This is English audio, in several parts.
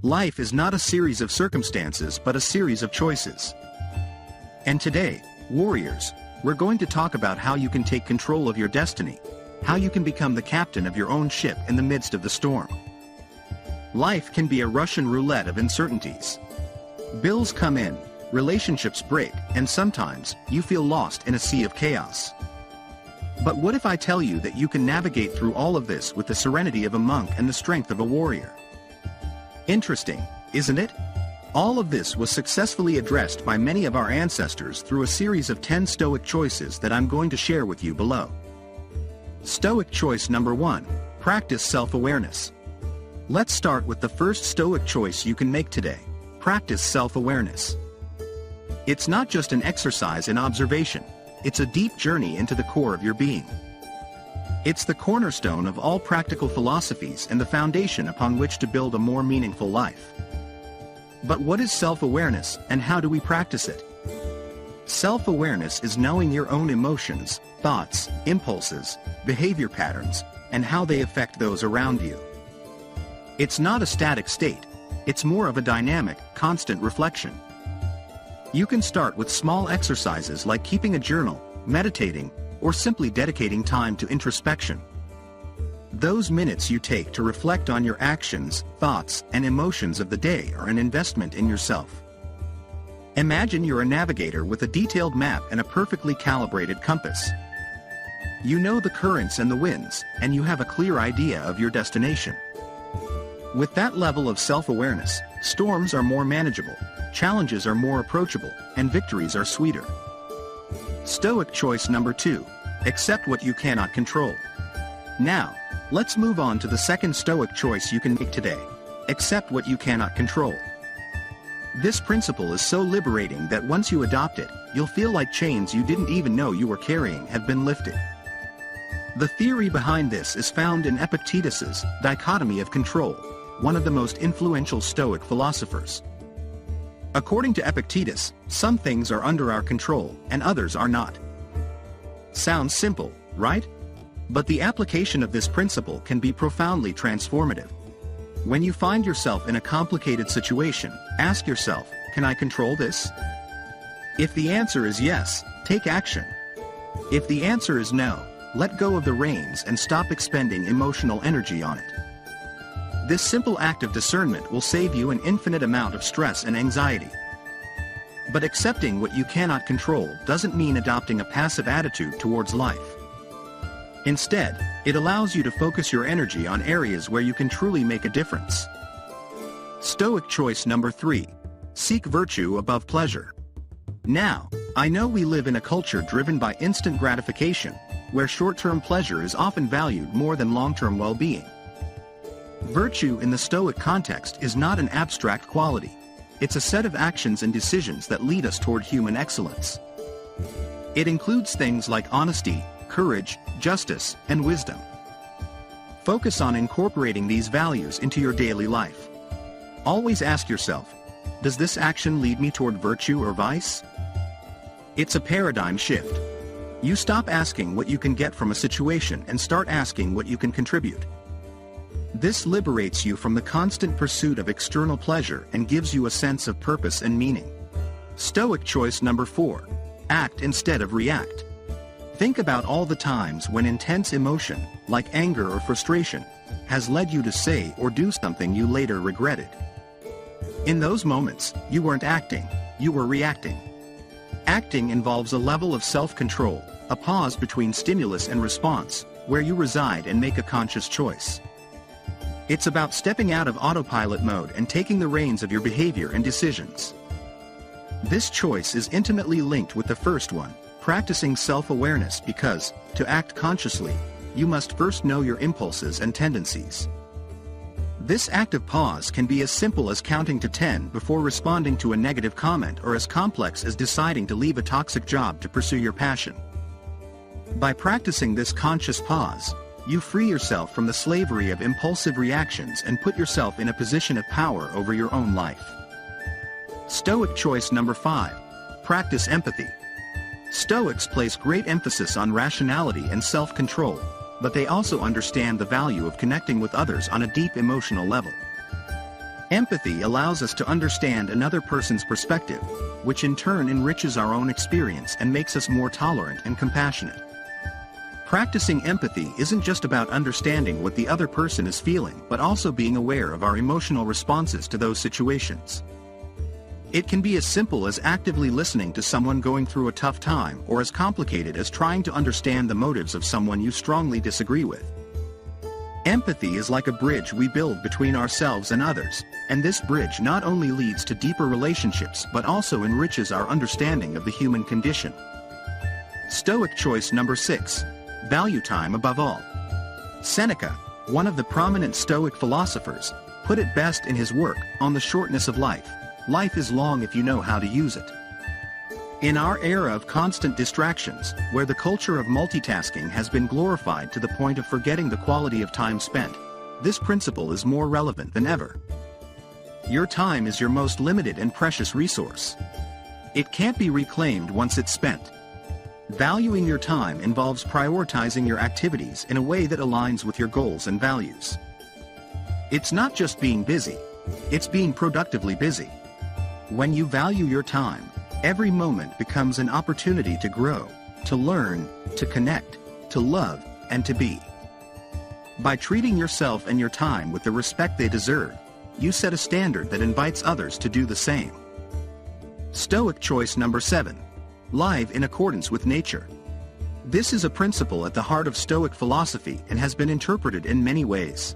Life is not a series of circumstances but a series of choices. And today, warriors, we're going to talk about how you can take control of your destiny, how you can become the captain of your own ship in the midst of the storm. Life can be a Russian roulette of uncertainties. Bills come in, relationships break, and sometimes, you feel lost in a sea of chaos. But what if I tell you that you can navigate through all of this with the serenity of a monk and the strength of a warrior? Interesting, isn't it? All of this was successfully addressed by many of our ancestors through a series of 10 Stoic choices that I'm going to share with you below. Stoic choice number 1, practice self-awareness. Let's start with the first Stoic choice you can make today. Practice self-awareness. It's not just an exercise in observation, it's a deep journey into the core of your being. It's the cornerstone of all practical philosophies and the foundation upon which to build a more meaningful life. But what is self-awareness, and how do we practice it? Self-awareness is knowing your own emotions, thoughts, impulses, behavior patterns, and how they affect those around you. It's not a static state, it's more of a dynamic, constant reflection. You can start with small exercises like keeping a journal, meditating, or simply dedicating time to introspection. Those minutes you take to reflect on your actions, thoughts, and emotions of the day are an investment in yourself. Imagine you're a navigator with a detailed map and a perfectly calibrated compass. You know the currents and the winds, and you have a clear idea of your destination. With that level of self-awareness, storms are more manageable, challenges are more approachable, and victories are sweeter. Stoic choice number 2, accept what you cannot control. Now, let's move on to the second Stoic choice you can make today. Accept what you cannot control. This principle is so liberating that once you adopt it, you'll feel like chains you didn't even know you were carrying have been lifted. The theory behind this is found in Epictetus's dichotomy of control, one of the most influential Stoic philosophers. According to Epictetus, some things are under our control and others are not. Sounds simple, right? But the application of this principle can be profoundly transformative. When you find yourself in a complicated situation, ask yourself, can I control this? If the answer is yes, take action. If the answer is no, let go of the reins and stop expending emotional energy on it. This simple act of discernment will save you an infinite amount of stress and anxiety. But accepting what you cannot control doesn't mean adopting a passive attitude towards life. Instead, it allows you to focus your energy on areas where you can truly make a difference. Stoic choice number 3, seek virtue above pleasure. Now, I know we live in a culture driven by instant gratification, where short-term pleasure is often valued more than long-term well-being. Virtue in the Stoic context is not an abstract quality. It's a set of actions and decisions that lead us toward human excellence. It includes things like honesty, courage, justice, and wisdom. Focus on incorporating these values into your daily life. Always ask yourself, does this action lead me toward virtue or vice? It's a paradigm shift. You stop asking what you can get from a situation and start asking what you can contribute. This liberates you from the constant pursuit of external pleasure and gives you a sense of purpose and meaning. Stoic choice number 4, act instead of react. Think about all the times when intense emotion, like anger or frustration, has led you to say or do something you later regretted. In those moments, you weren't acting, you were reacting. Acting involves a level of self-control, a pause between stimulus and response, where you reside and make a conscious choice. It's about stepping out of autopilot mode and taking the reins of your behavior and decisions. This choice is intimately linked with the first one, practicing self-awareness, because, to act consciously, you must first know your impulses and tendencies. This active pause can be as simple as counting to 10 before responding to a negative comment, or as complex as deciding to leave a toxic job to pursue your passion. By practicing this conscious pause, you free yourself from the slavery of impulsive reactions and put yourself in a position of power over your own life. Stoic choice number 5, practice empathy. Stoics place great emphasis on rationality and self-control, but they also understand the value of connecting with others on a deep emotional level. Empathy allows us to understand another person's perspective, which in turn enriches our own experience and makes us more tolerant and compassionate. Practicing empathy isn't just about understanding what the other person is feeling, but also being aware of our emotional responses to those situations. It can be as simple as actively listening to someone going through a tough time, or as complicated as trying to understand the motives of someone you strongly disagree with. Empathy is like a bridge we build between ourselves and others, and this bridge not only leads to deeper relationships but also enriches our understanding of the human condition. Stoic choice number 6. Value time above all. Seneca, one of the prominent Stoic philosophers, put it best in his work, On the Shortness of Life. Life is long if you know how to use it. In our era of constant distractions, where the culture of multitasking has been glorified to the point of forgetting the quality of time spent, this principle is more relevant than ever. Your time is your most limited and precious resource. It can't be reclaimed once it's spent. Valuing your time involves prioritizing your activities in a way that aligns with your goals and values. It's not just being busy, it's being productively busy. When you value your time, every moment becomes an opportunity to grow, to learn, to connect, to love, and to be. By treating yourself and your time with the respect they deserve, you set a standard that invites others to do the same. Stoic choice number 7. Live in accordance with nature. This is a principle at the heart of Stoic philosophy and has been interpreted in many ways.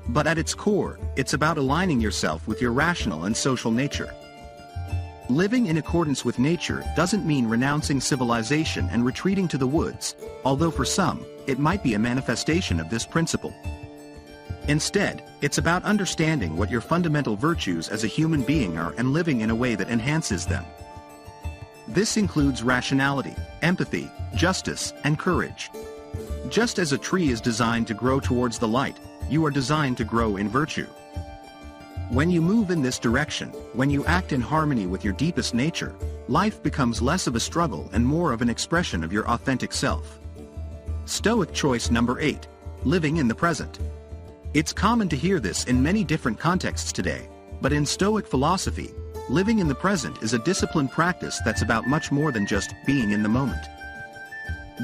But at its core, it's about aligning yourself with your rational and social nature. Living in accordance with nature doesn't mean renouncing civilization and retreating to the woods, although for some, it might be a manifestation of this principle. Instead, it's about understanding what your fundamental virtues as a human being are and living in a way that enhances them. This includes rationality, empathy, justice, and courage. Just as a tree is designed to grow towards the light, you are designed to grow in virtue. When you move in this direction, when you act in harmony with your deepest nature, life becomes less of a struggle and more of an expression of your authentic self. Stoic choice number 8. Living in the present. It's common to hear this in many different contexts today, but in Stoic philosophy, living in the present is a disciplined practice that's about much more than just being in the moment.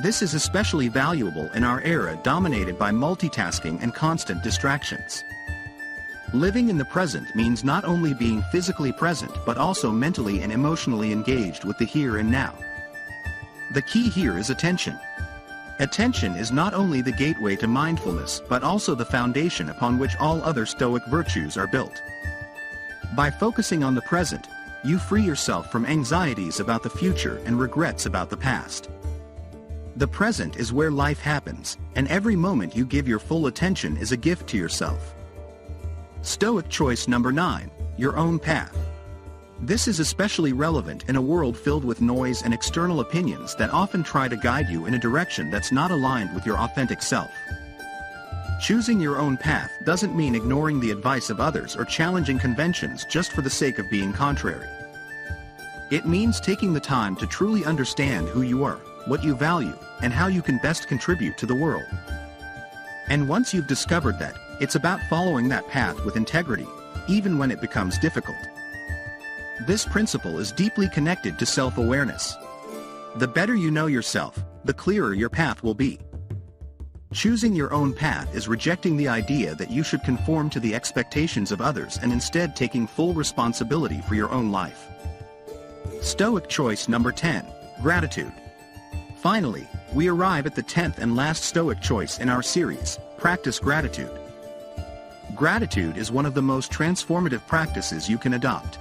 This is especially valuable in our era dominated by multitasking and constant distractions. Living in the present means not only being physically present but also mentally and emotionally engaged with the here and now. The key here is attention. Attention is not only the gateway to mindfulness but also the foundation upon which all other Stoic virtues are built. By focusing on the present, you free yourself from anxieties about the future and regrets about the past. The present is where life happens, and every moment you give your full attention is a gift to yourself. Stoic choice number 9. Your own path. This is especially relevant in a world filled with noise and external opinions that often try to guide you in a direction that's not aligned with your authentic self. Choosing your own path doesn't mean ignoring the advice of others or challenging conventions just for the sake of being contrary. It means taking the time to truly understand who you are, what you value, and how you can best contribute to the world. And once you've discovered that, it's about following that path with integrity, even when it becomes difficult. This principle is deeply connected to self-awareness. The better you know yourself, the clearer your path will be. Choosing your own path is rejecting the idea that you should conform to the expectations of others and instead taking full responsibility for your own life. Stoic choice number 10. Gratitude. Finally, we arrive at the 10th and last Stoic choice in our series, practice gratitude. Gratitude is one of the most transformative practices you can adopt.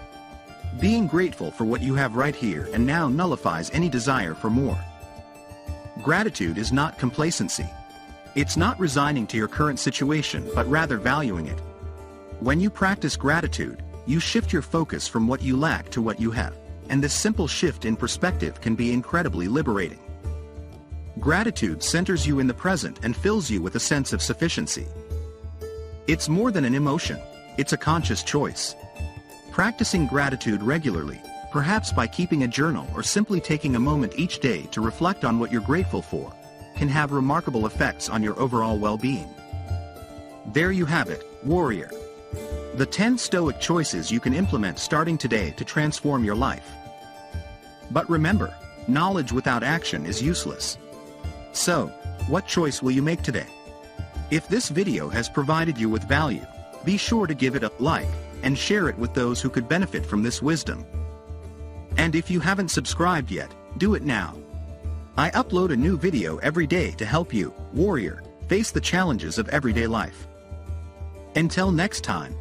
Being grateful for what you have right here and now nullifies any desire for more. Gratitude is not complacency. It's not resigning to your current situation but rather valuing it. When you practice gratitude, you shift your focus from what you lack to what you have, and this simple shift in perspective can be incredibly liberating. Gratitude centers you in the present and fills you with a sense of sufficiency. It's more than an emotion, it's a conscious choice. Practicing gratitude regularly, perhaps by keeping a journal or simply taking a moment each day to reflect on what you're grateful for, can have remarkable effects on your overall well-being. There you have it, warrior. The 10 Stoic choices you can implement starting today to transform your life. But remember, knowledge without action is useless. So, what choice will you make today? If this video has provided you with value, be sure to give it a like and share it with those who could benefit from this wisdom. And if you haven't subscribed yet, do it now. I upload a new video every day to help you, warrior, face the challenges of everyday life. Until next time.